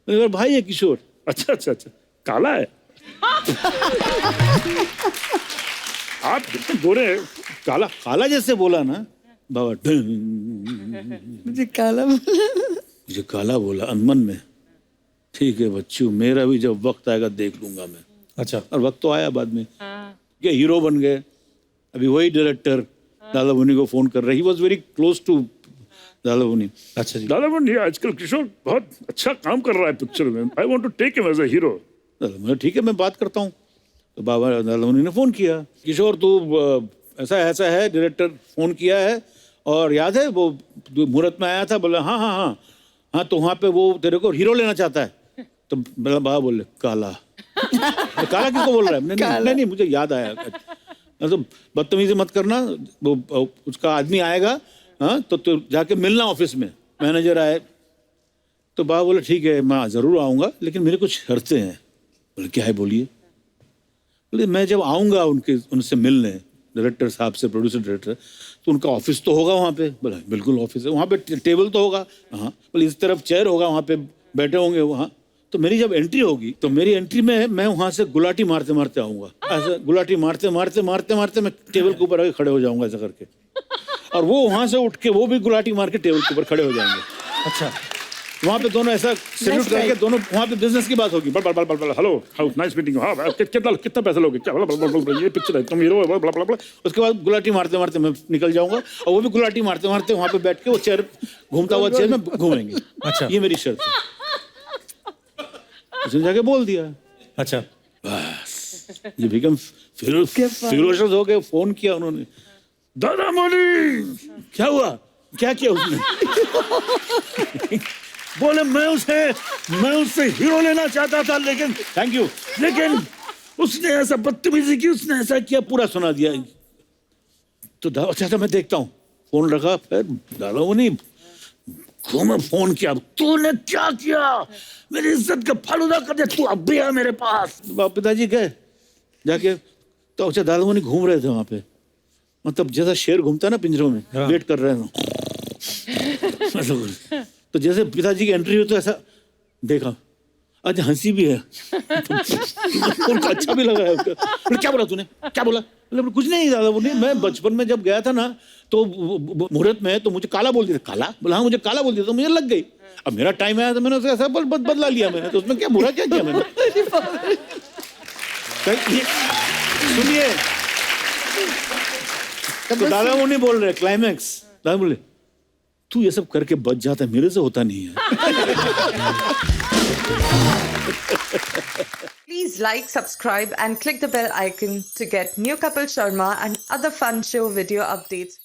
मेरा भाई है किशोर। अच्छा अच्छा अच्छा, काला है। आप कितने गोरे हैं। काला काला जैसे बोला ना बाबा, मुझे काला बोला। मुझे काला बोला मन में। ठीक है बच्चू, मेरा भी जब वक्त आएगा देख लूंगा मैं। अच्छा। और वक्त तो आया बाद में, ये हीरो बन गए। अभी वही डायरेक्टर दादा मुनि को फोन कर रहे, he was very close to Dada Muni. अच्छा जी। दादा मुनि आजकल किशोर बहुत अच्छा काम कर रहा है पिक्चर में, I want to take him as a hero. Dada Muni ठीक है मैं बात करता हूँ। तो बाबा दादा मुनि ने फोन किया, किशोर तू ऐसा ऐसा है, डायरेक्टर फोन किया है और याद है वो मुहूर्त में आया था। बोला हाँ हाँ हाँ हाँ, तो वहाँ पे वो तेरे को हीरो लेना चाहता है। तो बाबा बोले काला। तो काला किसको बोल रहा है? नहीं नहीं मुझे याद आया। तो बदतमीजी मत करना, वो उसका आदमी आएगा, हाँ तो जाके मिलना ऑफिस में। मैनेजर आए तो बाबा बोले ठीक है मैं ज़रूर आऊँगा, लेकिन मेरे कुछ शर्तें हैं। बोले क्या है बोलिए। बोले मैं जब आऊँगा उनसे मिलने, डायरेक्टर साहब से, प्रोड्यूसर डायरेक्टर, तो उनका ऑफिस तो होगा वहाँ पे। बोला बिल्कुल ऑफिस है, वहाँ पे टेबल तो होगा। हाँ बोले इस तरफ चेयर होगा, वहाँ पे बैठे होंगे वहाँ। तो मेरी जब एंट्री होगी तो मेरी एंट्री में मैं वहाँ से गुलाटी मारते मारते आऊँगा। ऐसा गुलाटी मारते मारते मारते मारते मैं टेबल के ऊपर आके खड़े हो जाऊँगा ऐसा करके, और वो वहाँ से उठ के वो भी गुलाटी मार के टेबल के ऊपर खड़े हो जाएंगे। अच्छा। वहाँ पे दोनों ऐसा सैल्यूट करके दोनों वहाँ पे बिजनेस की बात होगी। बल बल बल बल बल, हेलो हाउ नाइस मीटिंग, हाँ कितना पैसा लोगे, क्या बल बल बल, ये पिक्चर है, तुम हीरो हो, बल बल बल। उसके बाद गुलाटी मारते मारते मैं निकल जाऊंगा, और वो भी गुलाटी मारते मारते वहाँ पे बैठ के वो चेयर घूमता हुआ चेयर में घूमेंगे। अच्छा। ये मेरी शर्त है। उसने जाके बोल दिया। अच्छा। बस ये बिकम फिरोशस हो गए। फोन किया उन्होंने, दादा मुनि क्या हुआ, क्या किया उसने? बोले मैं उससे हीरो लेना चाहता था, लेकिन थैंक यू, लेकिन उसने ऐसा बदतमीजी की, उसने ऐसा किया, पूरा सुना दिया। तो अच्छा मैं देखता हूँ। फोन रखा, फिर दादा मुनि घूमे फोन किया, तूने क्या किया, मेरी इज्जत का फालूदा कर दिया, तू अब भी है मेरे पास। पिताजी गए जाके, तो अच्छा दादा मुनि घूम रहे थे वहां पे, मतलब जैसा शेर घूमता है ना पिंजरों में, वेट कर रहे हैं। तो जैसे पिताजी की एंट्री हुई तो ऐसा देखा, आज हंसी भी है। उनको अच्छा भी लगा है उसका। बोले क्या बोला तूने, क्या बोला? बोले कुछ नहीं दादा बोले, मैं बचपन में जब गया था ना तो मुहूर्त में तो मुझे काला बोल दिया। काला? बोला हाँ मुझे काला बोल दिया, तो मुझे लग गई। अब मेरा टाइम आया तो मैंने उसका ऐसा बदला लिया मैंने, तो उसमें क्या बुरा क्या किया मैंने? सुनिए, तो दादा वो नहीं बोल रहे, क्लाइमैक्स दादा बोले तू ये सब करके बच जाता है, मेरे से होता नहीं है। Please like, subscribe and click the bell icon to get new Kapil Sharma and other fun show video updates.